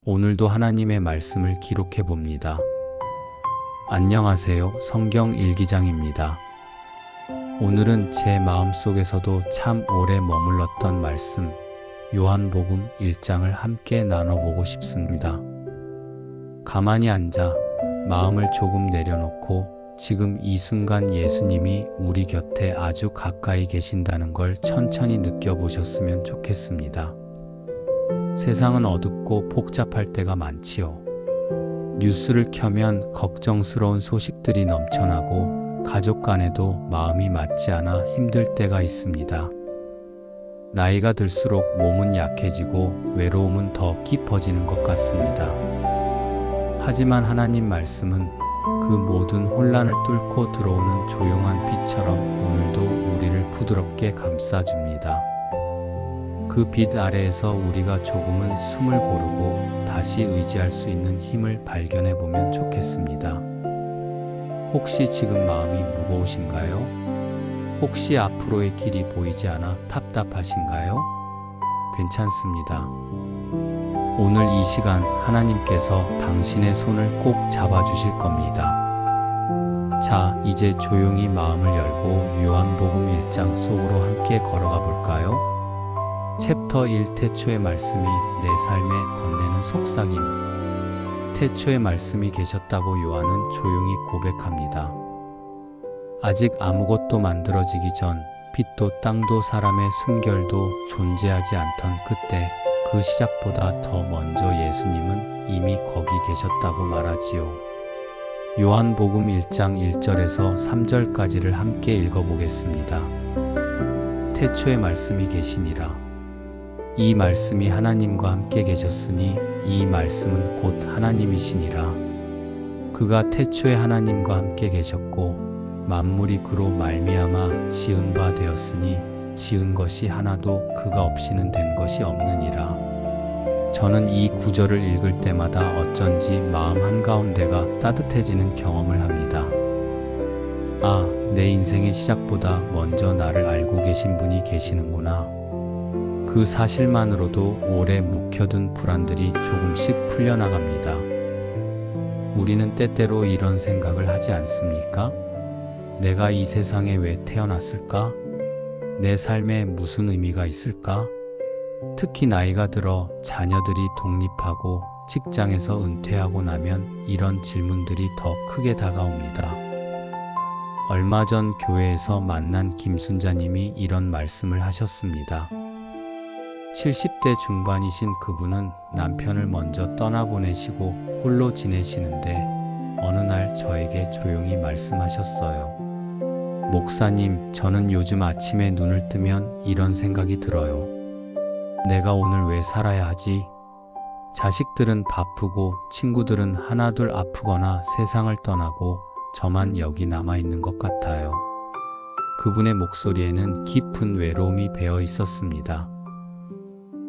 오늘도 하나님의 말씀을 기록해 봅니다. 안녕하세요. 성경 일기장입니다. 오늘은 제 마음속에서도 참 오래 머물렀던 말씀, 요한복음 1장을 함께 나눠보고 싶습니다. 가만히 앉아 마음을 조금 내려놓고 지금 이 순간 예수님이 우리 곁에 아주 가까이 계신다는 걸 천천히 느껴보셨으면 좋겠습니다. 세상은 어둡고 복잡할 때가 많지요. 뉴스를 켜면 걱정스러운 소식들이 넘쳐나고 가족 간에도 마음이 맞지 않아 힘들 때가 있습니다. 나이가 들수록 몸은 약해지고 외로움은 더 깊어지는 것 같습니다. 하지만 하나님 말씀은 그 모든 혼란을 뚫고 들어오는 조용한 빛처럼 오늘도 우리를 부드럽게 감싸줍니다. 그 빛 아래에서 우리가 조금은 숨을 고르고 다시 의지할 수 있는 힘을 발견해 보면 좋겠습니다. 혹시 지금 마음이 무거우신가요? 혹시 앞으로의 길이 보이지 않아 답답하신가요? 괜찮습니다. 오늘 이 시간 하나님께서 당신의 손을 꼭 잡아주실 겁니다. 자, 이제 조용히 마음을 열고 요한복음 1장 속으로 함께 걸어가 볼까요? 챕터 1 태초의 말씀이 내 삶에 건네는 속삭임. 태초의 말씀이 계셨다고 요한은 조용히 고백합니다. 아직 아무것도 만들어지기 전 빛도 땅도 사람의 숨결도 존재하지 않던 그때 그 시작보다 더 먼저 예수님은 이미 거기 계셨다고 말하지요. 요한복음 1장 1절에서 3절까지를 함께 읽어보겠습니다. 태초의 말씀이 계시니라. 이 말씀이 하나님과 함께 계셨으니 이 말씀은 곧 하나님이시니라. 그가 태초에 하나님과 함께 계셨고 만물이 그로 말미암아 지은 바 되었으니 지은 것이 하나도 그가 없이는 된 것이 없느니라. 저는 이 구절을 읽을 때마다 어쩐지 마음 한가운데가 따뜻해지는 경험을 합니다. 아, 내 인생의 시작보다 먼저 나를 알고 계신 분이 계시는구나. 그 사실만으로도 오래 묵혀둔 불안들이 조금씩 풀려나갑니다. 우리는 때때로 이런 생각을 하지 않습니까? 내가 이 세상에 왜 태어났을까? 내 삶에 무슨 의미가 있을까? 특히 나이가 들어 자녀들이 독립하고 직장에서 은퇴하고 나면 이런 질문들이 더 크게 다가옵니다. 얼마 전 교회에서 만난 김순자님이 이런 말씀을 하셨습니다. 70대 중반이신 그분은 남편을 먼저 떠나보내시고 홀로 지내시는데 어느 날 저에게 조용히 말씀하셨어요. 목사님, 저는 요즘 아침에 눈을 뜨면 이런 생각이 들어요. 내가 오늘 왜 살아야 하지? 자식들은 바쁘고 친구들은 하나둘 아프거나 세상을 떠나고 저만 여기 남아있는 것 같아요. 그분의 목소리에는 깊은 외로움이 배어 있었습니다.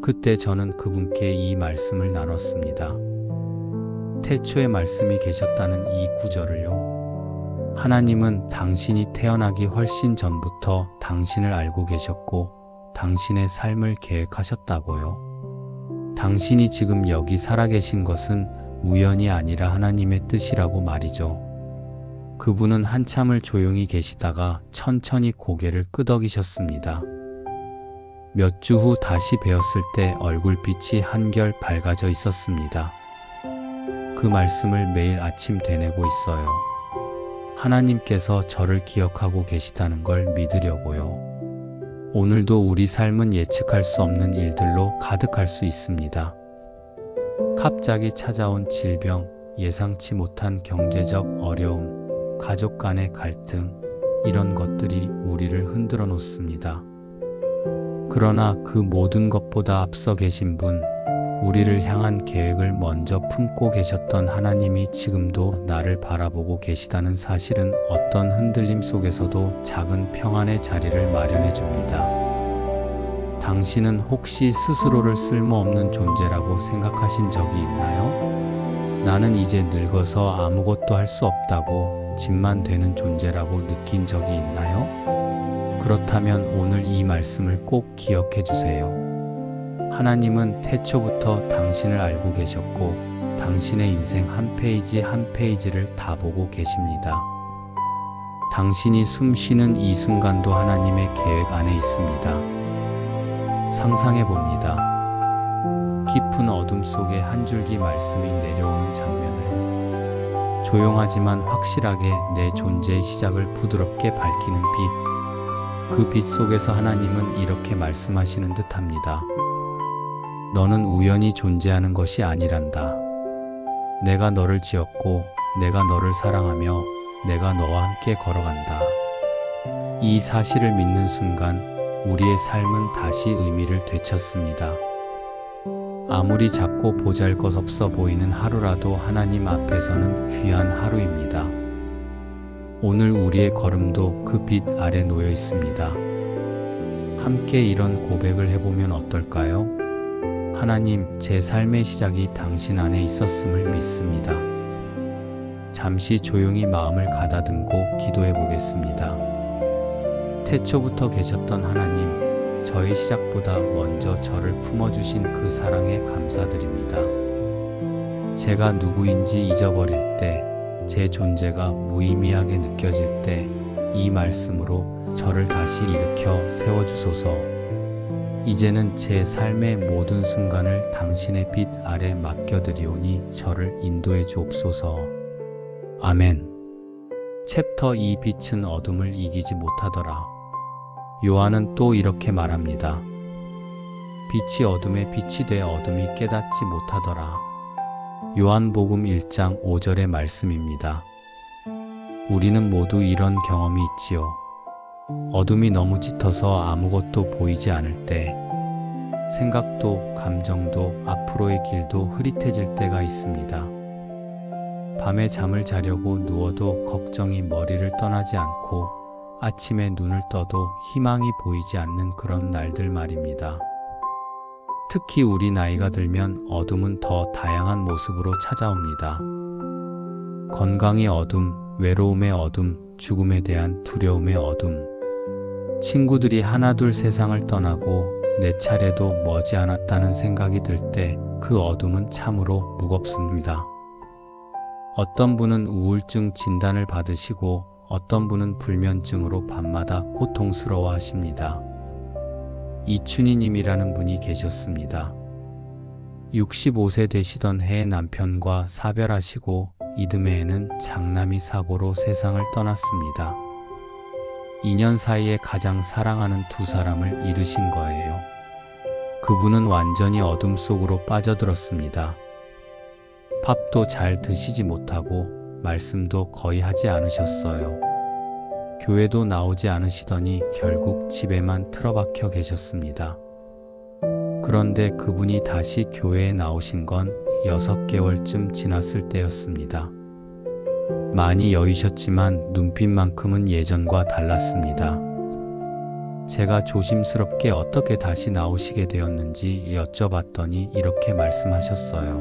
그때 저는 그분께 이 말씀을 나눴습니다. 태초에 말씀이 계셨다는 이 구절을요. 하나님은 당신이 태어나기 훨씬 전부터 당신을 알고 계셨고 당신의 삶을 계획하셨다고요. 당신이 지금 여기 살아계신 것은 우연이 아니라 하나님의 뜻이라고 말이죠. 그분은 한참을 조용히 계시다가 천천히 고개를 끄덕이셨습니다. 몇 주 후 다시 뵈었을 때 얼굴빛이 한결 밝아져 있었습니다. 그 말씀을 매일 아침 되뇌고 있어요. 하나님께서 저를 기억하고 계시다는 걸 믿으려고요. 오늘도 우리 삶은 예측할 수 없는 일들로 가득할 수 있습니다. 갑자기 찾아온 질병, 예상치 못한 경제적 어려움, 가족 간의 갈등, 이런 것들이 우리를 흔들어 놓습니다. 그러나 그 모든 것보다 앞서 계신 분, 우리를 향한 계획을 먼저 품고 계셨던 하나님이 지금도 나를 바라보고 계시다는 사실은 어떤 흔들림 속에서도 작은 평안의 자리를 마련해 줍니다. 당신은 혹시 스스로를 쓸모없는 존재라고 생각하신 적이 있나요? 나는 이제 늙어서 아무것도 할 수 없다고, 짐만 되는 존재라고 느낀 적이 있나요? 그렇다면 오늘 이 말씀을 꼭 기억해 주세요. 하나님은 태초부터 당신을 알고 계셨고 당신의 인생 한 페이지 한 페이지를 다 보고 계십니다. 당신이 숨 쉬는 이 순간도 하나님의 계획 안에 있습니다. 상상해 봅니다. 깊은 어둠 속에 한 줄기 말씀이 내려오는 장면을, 조용하지만 확실하게 내 존재의 시작을 부드럽게 밝히는 빛. 그 빛 속에서 하나님은 이렇게 말씀하시는 듯합니다. 너는 우연히 존재하는 것이 아니란다. 내가 너를 지었고 내가 너를 사랑하며 내가 너와 함께 걸어간다. 이 사실을 믿는 순간 우리의 삶은 다시 의미를 되찾습니다. 아무리 작고 보잘것없어 보이는 하루라도 하나님 앞에서는 귀한 하루입니다. 오늘 우리의 걸음도 그 빛 아래 놓여 있습니다. 함께 이런 고백을 해보면 어떨까요? 하나님, 제 삶의 시작이 당신 안에 있었음을 믿습니다. 잠시 조용히 마음을 가다듬고 기도해 보겠습니다. 태초부터 계셨던 하나님, 저의 시작보다 먼저 저를 품어주신 그 사랑에 감사드립니다. 제가 누구인지 잊어버릴 때, 제 존재가 무의미하게 느껴질 때, 이 말씀으로 저를 다시 일으켜 세워주소서. 이제는 제 삶의 모든 순간을 당신의 빛 아래 맡겨드리오니 저를 인도해 주옵소서. 아멘. 챕터 2 빛은 어둠을 이기지 못하더라. 요한은 또 이렇게 말합니다. 빛이 어둠에 빛이 돼 어둠이 깨닫지 못하더라. 요한복음 1장 5절의 말씀입니다. 우리는 모두 이런 경험이 있지요. 어둠이 너무 짙어서 아무것도 보이지 않을 때, 생각도 감정도 앞으로의 길도 흐릿해질 때가 있습니다. 밤에 잠을 자려고 누워도 걱정이 머리를 떠나지 않고 아침에 눈을 떠도 희망이 보이지 않는 그런 날들 말입니다. 특히 우리 나이가 들면 어둠은 더 다양한 모습으로 찾아옵니다. 건강의 어둠, 외로움의 어둠, 죽음에 대한 두려움의 어둠. 친구들이 하나둘 세상을 떠나고 내 차례도 머지않았다는 생각이 들 때 그 어둠은 참으로 무겁습니다. 어떤 분은 우울증 진단을 받으시고 어떤 분은 불면증으로 밤마다 고통스러워 하십니다. 이춘희님이라는 분이 계셨습니다. 65세 되시던 해에 남편과 사별하시고 이듬해에는 장남이 사고로 세상을 떠났습니다. 2년 사이에 가장 사랑하는 두 사람을 잃으신 거예요. 그분은 완전히 어둠 속으로 빠져들었습니다. 밥도 잘 드시지 못하고 말씀도 거의 하지 않으셨어요. 교회도 나오지 않으시더니 결국 집에만 틀어박혀 계셨습니다. 그런데 그분이 다시 교회에 나오신 건 6개월쯤 지났을 때였습니다. 많이 여위셨지만 눈빛만큼은 예전과 달랐습니다. 제가 조심스럽게 어떻게 다시 나오시게 되었는지 여쭤봤더니 이렇게 말씀하셨어요.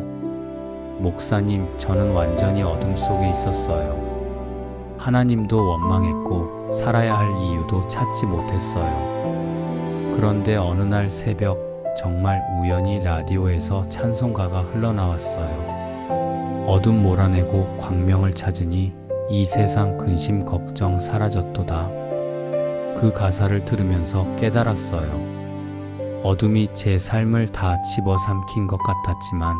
목사님, 저는 완전히 어둠 속에 있었어요. 하나님도 원망했고 살아야 할 이유도 찾지 못했어요. 그런데 어느 날 새벽 정말 우연히 라디오에서 찬송가가 흘러나왔어요. 어둠 몰아내고 광명을 찾으니 이 세상 근심 걱정 사라졌도다. 그 가사를 들으면서 깨달았어요. 어둠이 제 삶을 다 집어삼킨 것 같았지만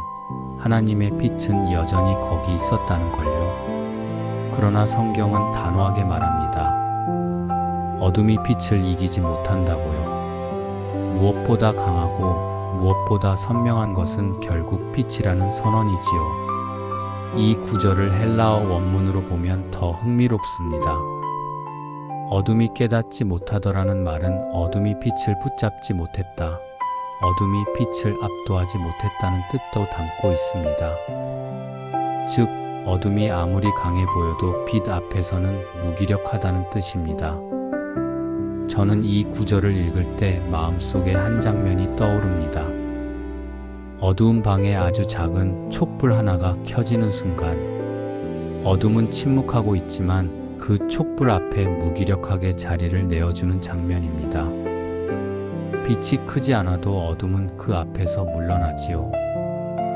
하나님의 빛은 여전히 거기 있었다는 걸요. 그러나 성경은 단호하게 말합니다. 어둠이 빛을 이기지 못한다고요. 무엇보다 강하고 무엇보다 선명한 것은 결국 빛이라는 선언이지요. 이 구절을 헬라어 원문으로 보면 더 흥미롭습니다. 어둠이 깨닫지 못하더라는 말은 어둠이 빛을 붙잡지 못했다. 어둠이 빛을 압도하지 못했다는 뜻도 담고 있습니다. 즉, 어둠이 아무리 강해 보여도 빛 앞에서는 무기력하다는 뜻입니다. 저는 이 구절을 읽을 때 마음속에 한 장면이 떠오릅니다. 어두운 방에 아주 작은 촛불 하나가 켜지는 순간, 어둠은 침묵하고 있지만 그 촛불 앞에 무기력하게 자리를 내어주는 장면입니다. 빛이 크지 않아도 어둠은 그 앞에서 물러나지요.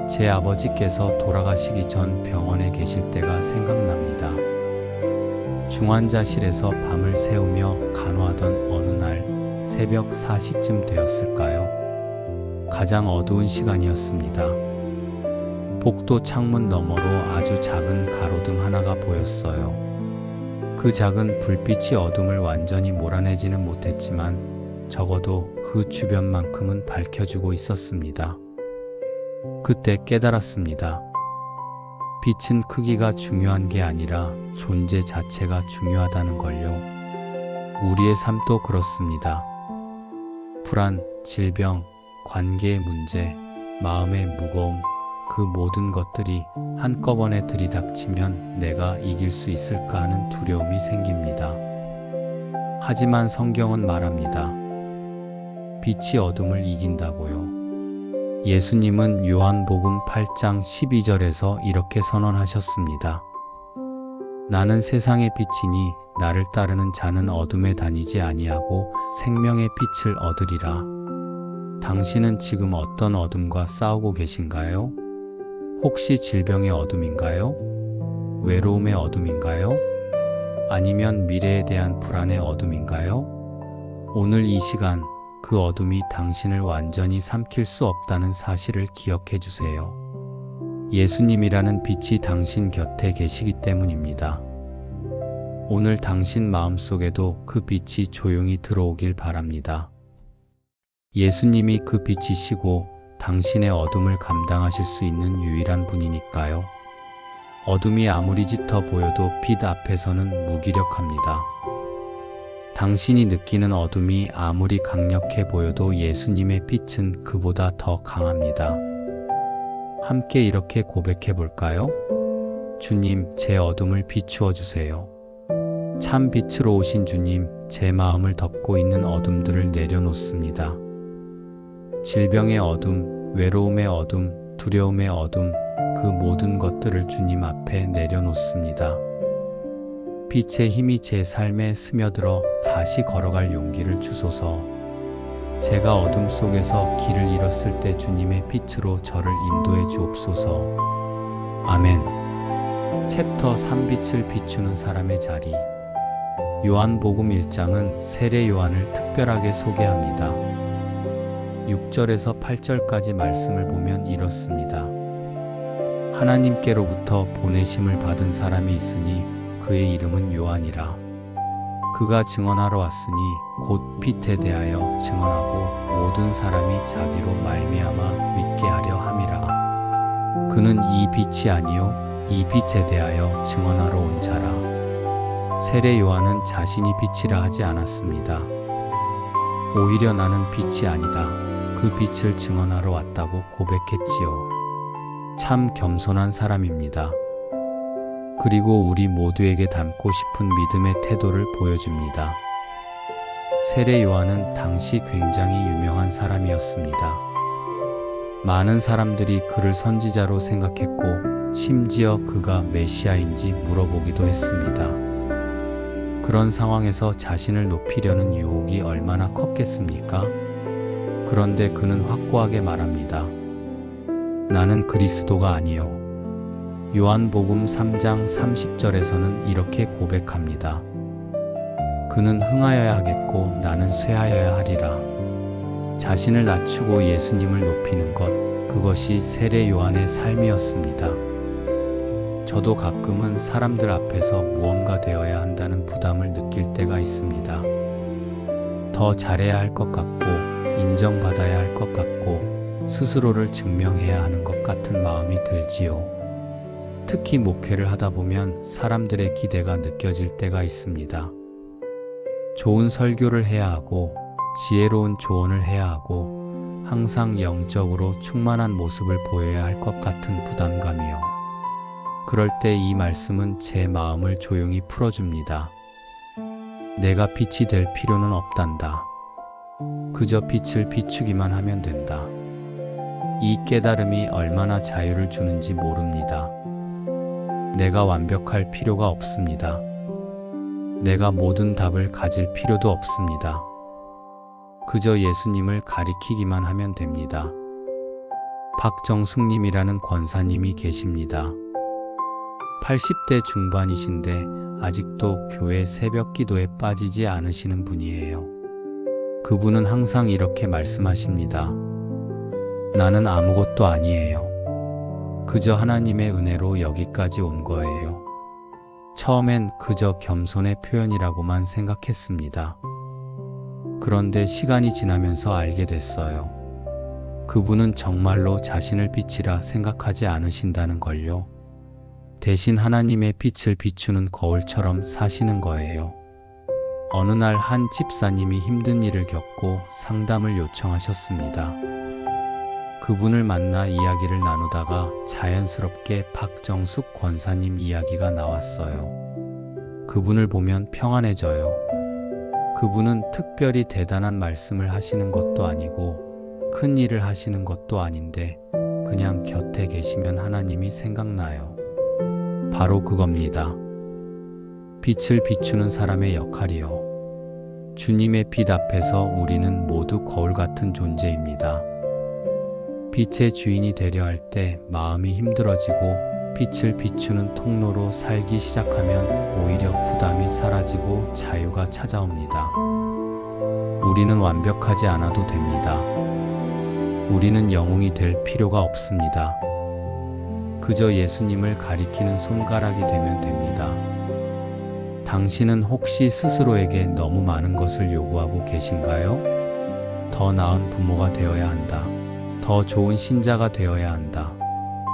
제 아버지께서 돌아가시기 전 병원에 계실 때가 생각납니다. 중환자실에서 밤을 새우며 간호하던 어느 날 새벽 4시쯤 되었을까요? 가장 어두운 시간이었습니다. 복도 창문 너머로 아주 작은 가로등 하나가 보였어요. 그 작은 불빛이 어둠을 완전히 몰아내지는 못했지만 적어도 그 주변만큼은 밝혀주고 있었습니다. 그때 깨달았습니다. 빛은 크기가 중요한 게 아니라 존재 자체가 중요하다는 걸요. 우리의 삶도 그렇습니다. 불안, 질병, 관계의 문제, 마음의 무거움, 그 모든 것들이 한꺼번에 들이닥치면 내가 이길 수 있을까 하는 두려움이 생깁니다. 하지만 성경은 말합니다. 빛이 어둠을 이긴다고요. 예수님은 요한복음 8장 12절에서 이렇게 선언하셨습니다. 나는 세상의 빛이니 나를 따르는 자는 어둠에 다니지 아니하고 생명의 빛을 얻으리라. 당신은 지금 어떤 어둠과 싸우고 계신가요? 혹시 질병의 어둠인가요? 외로움의 어둠인가요? 아니면 미래에 대한 불안의 어둠인가요? 오늘 이 시간 그 어둠이 당신을 완전히 삼킬 수 없다는 사실을 기억해 주세요. 예수님이라는 빛이 당신 곁에 계시기 때문입니다. 오늘 당신 마음속에도 그 빛이 조용히 들어오길 바랍니다. 예수님이 그 빛이시고 당신의 어둠을 감당하실 수 있는 유일한 분이니까요. 어둠이 아무리 짙어 보여도 빛 앞에서는 무기력합니다. 당신이 느끼는 어둠이 아무리 강력해 보여도 예수님의 빛은 그보다 더 강합니다. 함께 이렇게 고백해 볼까요? 주님, 제 어둠을 비추어 주세요. 참 빛으로 오신 주님, 제 마음을 덮고 있는 어둠들을 내려놓습니다. 질병의 어둠, 외로움의 어둠, 두려움의 어둠, 그 모든 것들을 주님 앞에 내려놓습니다. 빛의 힘이 제 삶에 스며들어 다시 걸어갈 용기를 주소서. 제가 어둠 속에서 길을 잃었을 때 주님의 빛으로 저를 인도해 주옵소서. 아멘. 챕터 3 빛을 비추는 사람의 자리. 요한복음 1장은 세례 요한을 특별하게 소개합니다. 6절에서 8절까지 말씀을 보면 이렇습니다. 하나님께로부터 보내심을 받은 사람이 있으니 그의 이름은 요한이라. 그가 증언하러 왔으니 곧 빛에 대하여 증언하고 모든 사람이 자기로 말미암아 믿게 하려 함이라. 그는 이 빛이 아니요 이 빛에 대하여 증언하러 온 자라. 세례 요한은 자신이 빛이라 하지 않았습니다. 오히려 나는 빛이 아니다. 그 빛을 증언하러 왔다고 고백했지요. 참 겸손한 사람입니다. 그리고 우리 모두에게 닮고 싶은 믿음의 태도를 보여줍니다. 세례 요한은 당시 굉장히 유명한 사람이었습니다. 많은 사람들이 그를 선지자로 생각했고 심지어 그가 메시아인지 물어보기도 했습니다. 그런 상황에서 자신을 높이려는 유혹이 얼마나 컸겠습니까? 그런데 그는 확고하게 말합니다. 나는 그리스도가 아니요. 요한복음 3장 30절에서는 이렇게 고백합니다. 그는 흥하여야 하겠고 나는 쇠하여야 하리라. 자신을 낮추고 예수님을 높이는 것, 그것이 세례 요한의 삶이었습니다. 저도 가끔은 사람들 앞에서 무언가 되어야 한다는 부담을 느낄 때가 있습니다. 더 잘해야 할 것 같고 인정받아야 할 것 같고 스스로를 증명해야 하는 것 같은 마음이 들지요. 특히 목회를 하다 보면 사람들의 기대가 느껴질 때가 있습니다. 좋은 설교를 해야 하고 지혜로운 조언을 해야 하고 항상 영적으로 충만한 모습을 보여야 할 것 같은 부담감이요. 그럴 때 이 말씀은 제 마음을 조용히 풀어줍니다. 내가 빛이 될 필요는 없단다. 그저 빛을 비추기만 하면 된다. 이 깨달음이 얼마나 자유를 주는지 모릅니다. 내가 완벽할 필요가 없습니다. 내가 모든 답을 가질 필요도 없습니다. 그저 예수님을 가리키기만 하면 됩니다. 박정숙님이라는 권사님이 계십니다. 80대 중반이신데 아직도 교회 새벽 기도에 빠지지 않으시는 분이에요. 그분은 항상 이렇게 말씀하십니다. 나는 아무것도 아니에요. 그저 하나님의 은혜로 여기까지 온 거예요. 처음엔 그저 겸손의 표현이라고만 생각했습니다. 그런데 시간이 지나면서 알게 됐어요. 그분은 정말로 자신을 빛이라 생각하지 않으신다는 걸요. 대신 하나님의 빛을 비추는 거울처럼 사시는 거예요. 어느 날 한 집사님이 힘든 일을 겪고 상담을 요청하셨습니다. 그분을 만나 이야기를 나누다가 자연스럽게 박정숙 권사님 이야기가 나왔어요. 그분을 보면 평안해져요. 그분은 특별히 대단한 말씀을 하시는 것도 아니고 큰 일을 하시는 것도 아닌데 그냥 곁에 계시면 하나님이 생각나요. 바로 그겁니다. 빛을 비추는 사람의 역할이요. 주님의 빛 앞에서 우리는 모두 거울 같은 존재입니다. 빛의 주인이 되려 할 때 마음이 힘들어지고 빛을 비추는 통로로 살기 시작하면 오히려 부담이 사라지고 자유가 찾아옵니다. 우리는 완벽하지 않아도 됩니다. 우리는 영웅이 될 필요가 없습니다. 그저 예수님을 가리키는 손가락이 되면 됩니다. 당신은 혹시 스스로에게 너무 많은 것을 요구하고 계신가요? 더 나은 부모가 되어야 한다. 더 좋은 신자가 되어야 한다.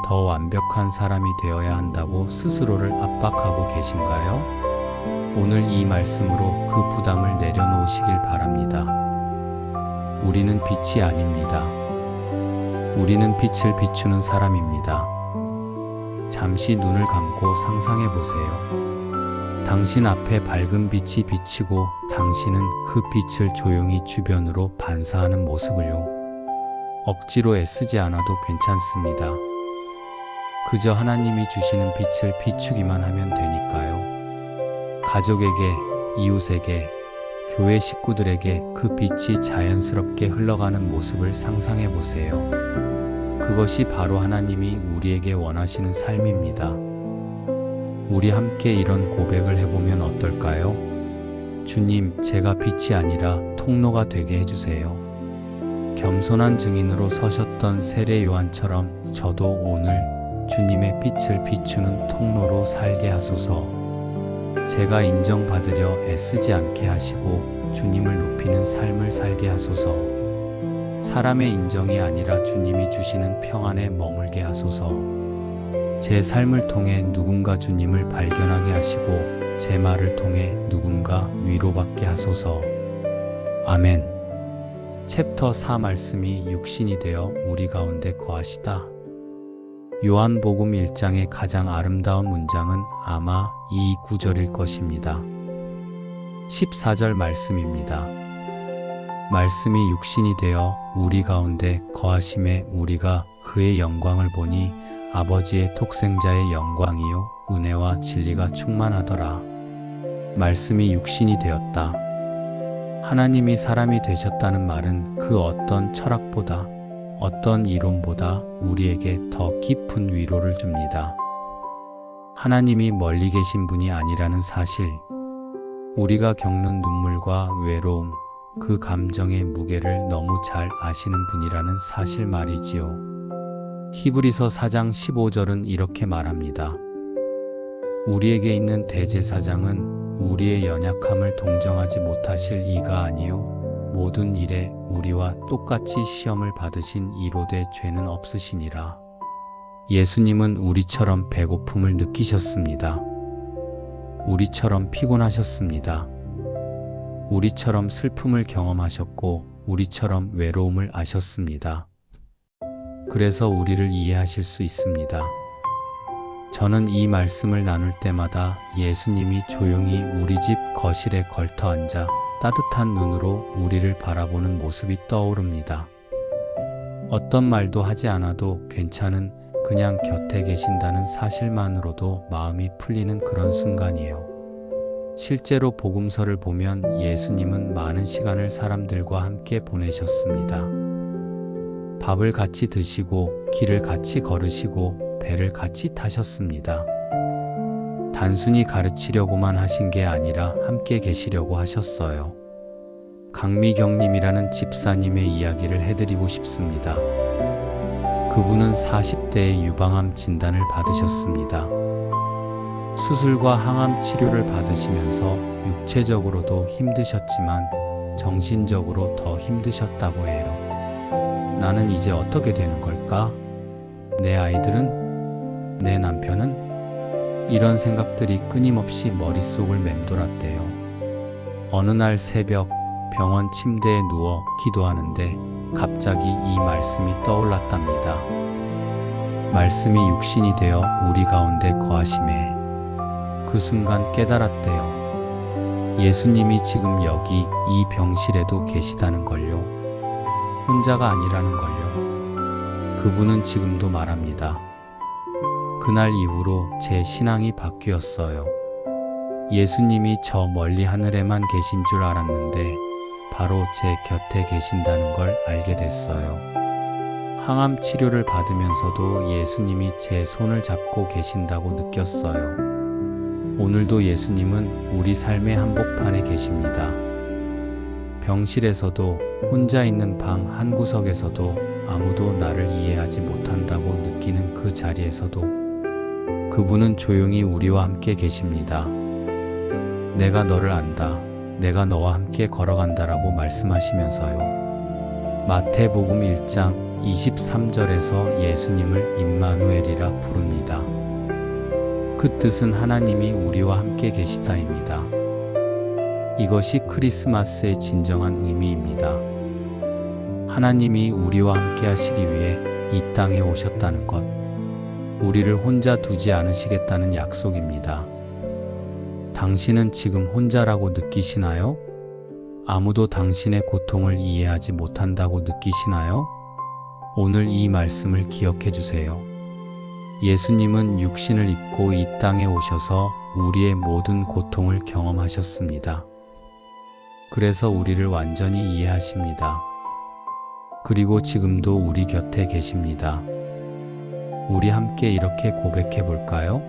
더 완벽한 사람이 되어야 한다고 스스로를 압박하고 계신가요? 오늘 이 말씀으로 그 부담을 내려놓으시길 바랍니다. 우리는 빛이 아닙니다. 우리는 빛을 비추는 사람입니다. 잠시 눈을 감고 상상해 보세요. 당신 앞에 밝은 빛이 비치고 당신은 그 빛을 조용히 주변으로 반사하는 모습을요. 억지로 애쓰지 않아도 괜찮습니다. 그저 하나님이 주시는 빛을 비추기만 하면 되니까요. 가족에게, 이웃에게, 교회 식구들에게 그 빛이 자연스럽게 흘러가는 모습을 상상해 보세요. 그것이 바로 하나님이 우리에게 원하시는 삶입니다. 우리 함께 이런 고백을 해보면 어떨까요? 주님, 제가 빛이 아니라 통로가 되게 해주세요. 겸손한 증인으로 서셨던 세례 요한처럼 저도 오늘 주님의 빛을 비추는 통로로 살게 하소서. 제가 인정받으려 애쓰지 않게 하시고 주님을 높이는 삶을 살게 하소서. 사람의 인정이 아니라 주님이 주시는 평안에 머물게 하소서. 제 삶을 통해 누군가 주님을 발견하게 하시고 제 말을 통해 누군가 위로받게 하소서. 아멘. 챕터 4 말씀이 육신이 되어 우리 가운데 거하시다. 요한복음 1장의 가장 아름다운 문장은 아마 이 구절일 것입니다. 14절 말씀입니다. 말씀이 육신이 되어 우리 가운데 거하심에 우리가 그의 영광을 보니 아버지의 독생자의 영광이요 은혜와 진리가 충만하더라. 말씀이 육신이 되었다. 하나님이 사람이 되셨다는 말은 그 어떤 철학보다 어떤 이론보다 우리에게 더 깊은 위로를 줍니다. 하나님이 멀리 계신 분이 아니라는 사실, 우리가 겪는 눈물과 외로움, 그 감정의 무게를 너무 잘 아시는 분이라는 사실 말이지요. 히브리서 4장 15절은 이렇게 말합니다. 우리에게 있는 대제사장은 우리의 연약함을 동정하지 못하실 이가 아니요 모든 일에 우리와 똑같이 시험을 받으신 이로되 죄는 없으시니라. 예수님은 우리처럼 배고픔을 느끼셨습니다. 우리처럼 피곤하셨습니다. 우리처럼 슬픔을 경험하셨고 우리처럼 외로움을 아셨습니다. 그래서 우리를 이해하실 수 있습니다. 저는 이 말씀을 나눌 때마다 예수님이 조용히 우리 집 거실에 걸터 앉아 따뜻한 눈으로 우리를 바라보는 모습이 떠오릅니다. 어떤 말도 하지 않아도 괜찮은 그냥 곁에 계신다는 사실만으로도 마음이 풀리는 그런 순간이에요. 실제로 복음서를 보면 예수님은 많은 시간을 사람들과 함께 보내셨습니다. 밥을 같이 드시고 길을 같이 걸으시고 배를 같이 타셨습니다. 단순히 가르치려고만 하신 게 아니라 함께 계시려고 하셨어요. 강미경님이라는 집사님의 이야기를 해드리고 싶습니다. 그분은 40대에 유방암 진단을 받으셨습니다. 수술과 항암 치료를 받으시면서 육체적으로도 힘드셨지만 정신적으로 더 힘드셨다고 해요. 나는 이제 어떻게 되는 걸까? 내 아이들은? 내 남편은? 이런 생각들이 끊임없이 머릿속을 맴돌았대요. 어느 날 새벽 병원 침대에 누워 기도하는데 갑자기 이 말씀이 떠올랐답니다. 말씀이 육신이 되어 우리 가운데 거하심에 그 순간 깨달았대요. 예수님이 지금 여기 이 병실에도 계시다는 걸요. 혼자가 아니라는 걸요. 그분은 지금도 말합니다. 그날 이후로 제 신앙이 바뀌었어요. 예수님이 저 멀리 하늘에만 계신 줄 알았는데 바로 제 곁에 계신다는 걸 알게 됐어요. 항암 치료를 받으면서도 예수님이 제 손을 잡고 계신다고 느꼈어요. 오늘도 예수님은 우리 삶의 한복판에 계십니다. 병실에서도 혼자 있는 방 한구석에서도 아무도 나를 이해하지 못한다고 느끼는 그 자리에서도 그분은 조용히 우리와 함께 계십니다. 내가 너를 안다. 내가 너와 함께 걸어간다라고 말씀하시면서요. 마태복음 1장 23절에서 예수님을 임마누엘이라 부릅니다. 그 뜻은 하나님이 우리와 함께 계시다입니다. 이것이 크리스마스의 진정한 의미입니다. 하나님이 우리와 함께 하시기 위해 이 땅에 오셨다는 것, 우리를 혼자 두지 않으시겠다는 약속입니다. 당신은 지금 혼자라고 느끼시나요? 아무도 당신의 고통을 이해하지 못한다고 느끼시나요? 오늘 이 말씀을 기억해 주세요. 예수님은 육신을 입고 이 땅에 오셔서 우리의 모든 고통을 경험하셨습니다. 그래서 우리를 완전히 이해하십니다. 그리고 지금도 우리 곁에 계십니다. 우리 함께 이렇게 고백해 볼까요?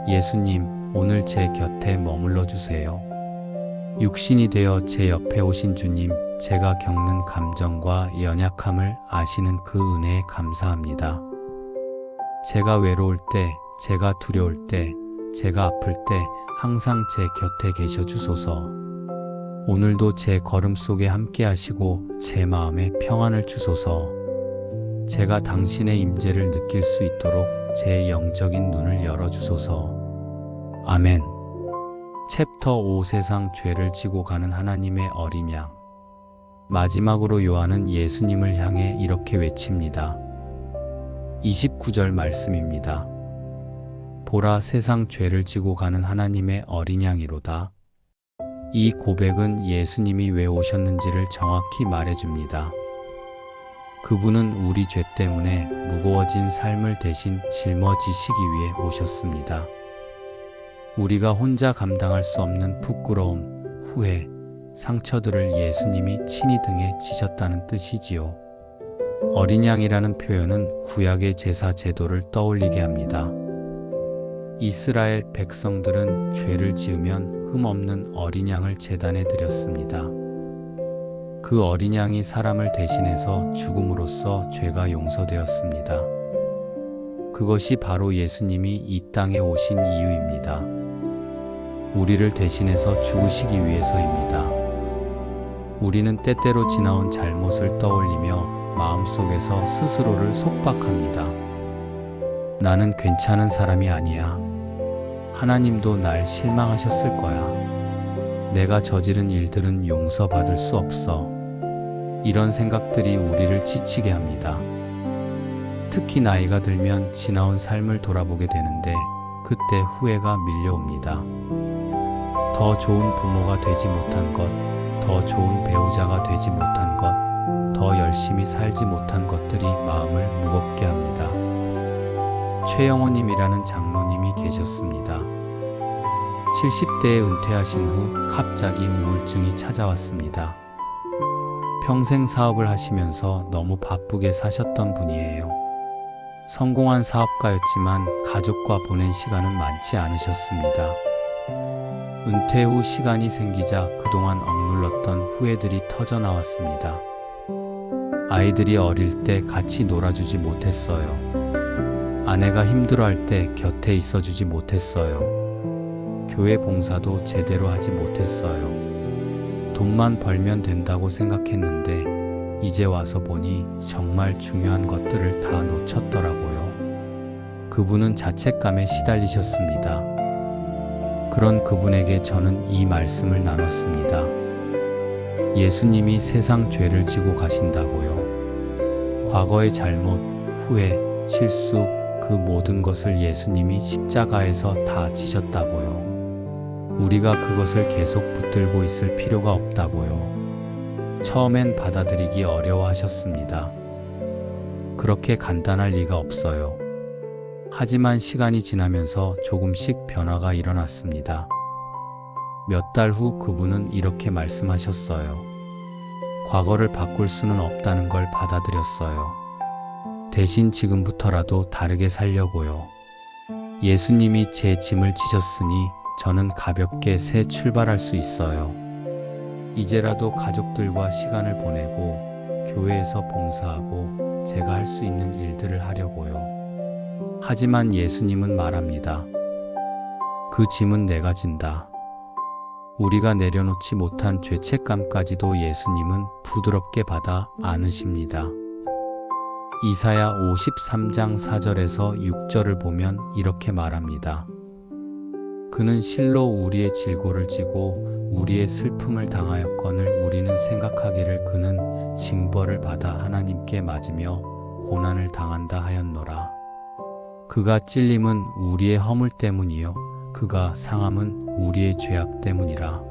예수님, 오늘 제 곁에 머물러 주세요. 육신이 되어 제 옆에 오신 주님, 제가 겪는 감정과 연약함을 아시는 그 은혜에 감사합니다. 제가 외로울 때, 제가 두려울 때, 제가 아플 때 항상 제 곁에 계셔 주소서. 오늘도 제 걸음 속에 함께 하시고 제 마음에 평안을 주소서. 제가 당신의 임재를 느낄 수 있도록 제 영적인 눈을 열어 주소서. 아멘. 챕터 5 세상 죄를 지고 가는 하나님의 어린 양. 마지막으로 요한은 예수님을 향해 이렇게 외칩니다. 29절 말씀입니다. 보라, 세상 죄를 지고 가는 하나님의 어린 양이로다. 이 고백은 예수님이 왜 오셨는지를 정확히 말해줍니다. 그분은 우리 죄 때문에 무거워진 삶을 대신 짊어지시기 위해 오셨습니다. 우리가 혼자 감당할 수 없는 부끄러움, 후회, 상처들을 예수님이 친히 등에 지셨다는 뜻이지요. 어린 양이라는 표현은 구약의 제사 제도를 떠올리게 합니다. 이스라엘 백성들은 죄를 지으면 흠없는 어린 양을 제단에 드렸습니다. 그 어린 양이 사람을 대신해서 죽음으로써 죄가 용서되었습니다. 그것이 바로 예수님이 이 땅에 오신 이유입니다. 우리를 대신해서 죽으시기 위해서입니다. 우리는 때때로 지나온 잘못을 떠올리며 마음속에서 스스로를 속박합니다. 나는 괜찮은 사람이 아니야. 하나님도 날 실망하셨을 거야. 내가 저지른 일들은 용서받을 수 없어. 이런 생각들이 우리를 지치게 합니다. 특히 나이가 들면 지나온 삶을 돌아보게 되는데 그때 후회가 밀려옵니다. 더 좋은 부모가 되지 못한 것, 더 좋은 배우자가 되지 못한 것, 더 열심히 살지 못한 것들이 마음을 무겁게 합니다. 최영호님이라는 장로님이 계셨습니다. 70대에 은퇴하신 후 갑자기 우울증이 찾아왔습니다. 평생 사업을 하시면서 너무 바쁘게 사셨던 분이에요. 성공한 사업가였지만 가족과 보낸 시간은 많지 않으셨습니다. 은퇴 후 시간이 생기자 그동안 억눌렀던 후회들이 터져 나왔습니다. 아이들이 어릴 때 같이 놀아주지 못했어요. 아내가 힘들어할 때 곁에 있어주지 못했어요. 교회 봉사도 제대로 하지 못했어요. 돈만 벌면 된다고 생각했는데 이제 와서 보니 정말 중요한 것들을 다 놓쳤더라고요. 그분은 자책감에 시달리셨습니다. 그런 그분에게 저는 이 말씀을 나눴습니다. 예수님이 세상 죄를 지고 가신다고요. 과거의 잘못, 후회, 실수, 그 모든 것을 예수님이 십자가에서 다 지셨다고요. 우리가 그것을 계속 붙들고 있을 필요가 없다고요. 처음엔 받아들이기 어려워하셨습니다. 그렇게 간단할 리가 없어요. 하지만 시간이 지나면서 조금씩 변화가 일어났습니다. 몇 달 후 그분은 이렇게 말씀하셨어요. 과거를 바꿀 수는 없다는 걸 받아들였어요. 대신 지금부터라도 다르게 살려고요. 예수님이 제 짐을 지셨으니 저는 가볍게 새 출발할 수 있어요. 이제라도 가족들과 시간을 보내고 교회에서 봉사하고 제가 할 수 있는 일들을 하려고요. 하지만 예수님은 말합니다. 그 짐은 내가 진다. 우리가 내려놓지 못한 죄책감까지도 예수님은 부드럽게 받아 안으십니다. 이사야 53장 4절에서 6절을 보면 이렇게 말합니다. 그는 실로 우리의 질고를 지고 우리의 슬픔을 당하였거늘 우리는 생각하기를 그는 징벌을 받아 하나님께 맞으며 고난을 당한다 하였노라. 그가 찔림은 우리의 허물 때문이요 그가 상함은 우리의 죄악 때문이라.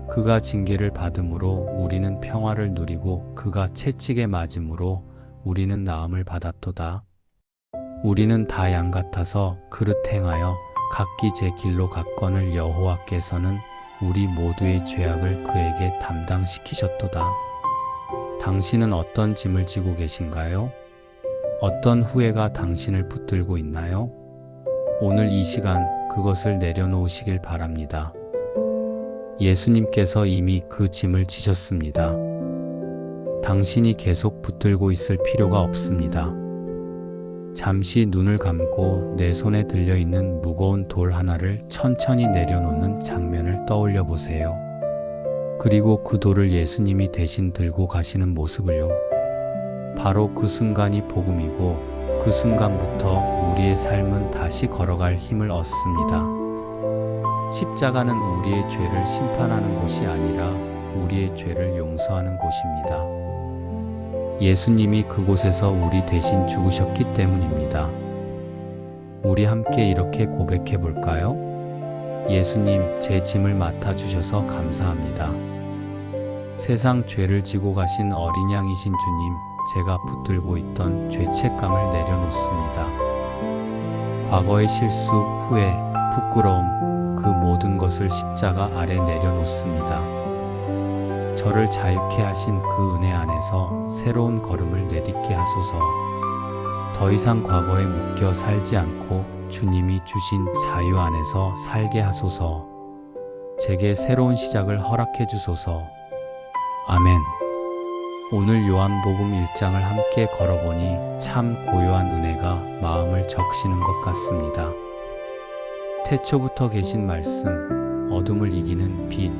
그가 징계를 받음으로 우리는 평화를 누리고 그가 채찍에 맞음으로 우리는 나음을 받았도다. 우리는 다 양 같아서 그릇 행하여 각기 제 길로 갔거늘 여호와께서는 우리 모두의 죄악을 그에게 담당시키셨도다. 당신은 어떤 짐을 지고 계신가요? 어떤 후회가 당신을 붙들고 있나요? 오늘 이 시간 그것을 내려놓으시길 바랍니다. 예수님께서 이미 그 짐을 지셨습니다. 당신이 계속 붙들고 있을 필요가 없습니다. 잠시 눈을 감고 내 손에 들려있는 무거운 돌 하나를 천천히 내려놓는 장면을 떠올려 보세요. 그리고 그 돌을 예수님이 대신 들고 가시는 모습을요. 바로 그 순간이 복음이고 그 순간부터 우리의 삶은 다시 걸어갈 힘을 얻습니다. 십자가는 우리의 죄를 심판하는 곳이 아니라 우리의 죄를 용서하는 곳입니다. 예수님이 그곳에서 우리 대신 죽으셨기 때문입니다. 우리 함께 이렇게 고백해 볼까요? 예수님, 제 짐을 맡아주셔서 감사합니다. 세상 죄를 지고 가신 어린 양이신 주님, 제가 붙들고 있던 죄책감을 내려놓습니다. 과거의 실수, 후회, 부끄러움, 그 모든 것을 십자가 아래 내려놓습니다. 저를 자유케 하신 그 은혜 안에서 새로운 걸음을 내딛게 하소서. 더 이상 과거에 묶여 살지 않고 주님이 주신 자유 안에서 살게 하소서. 제게 새로운 시작을 허락해 주소서. 아멘. 오늘 요한복음 1장을 함께 걸어보니 참 고요한 은혜가 마음을 적시는 것 같습니다. 태초부터 계신 말씀, 어둠을 이기는 빛,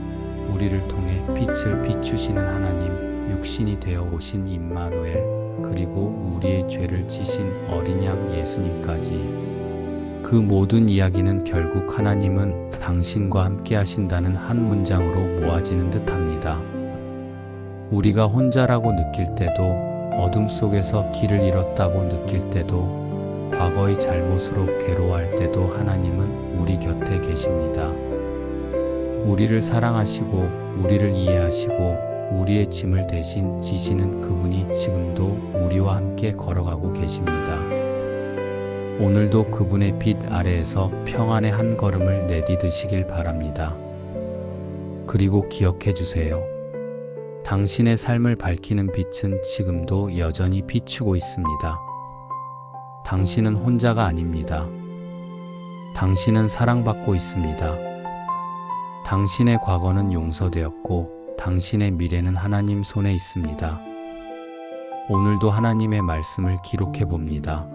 우리를 통해 빛을 비추시는 하나님, 육신이 되어 오신 임마누엘, 그리고 우리의 죄를 지신 어린 양 예수님까지. 그 모든 이야기는 결국 하나님은 당신과 함께 하신다는 한 문장으로 모아지는 듯합니다. 우리가 혼자라고 느낄 때도, 어둠 속에서 길을 잃었다고 느낄 때도, 과거의 잘못으로 괴로워할 때도 하나님은 우리 곁에 계십니다. 우리를 사랑하시고 우리를 이해하시고 우리의 짐을 대신 지시는 그분이 지금도 우리와 함께 걸어가고 계십니다. 오늘도 그분의 빛 아래에서 평안의 한 걸음을 내디드시길 바랍니다. 그리고 기억해 주세요. 당신의 삶을 밝히는 빛은 지금도 여전히 비추고 있습니다. 당신은 혼자가 아닙니다. 당신은 사랑받고 있습니다. 당신의 과거는 용서되었고 당신의 미래는 하나님 손에 있습니다. 오늘도 하나님의 말씀을 기록해 봅니다.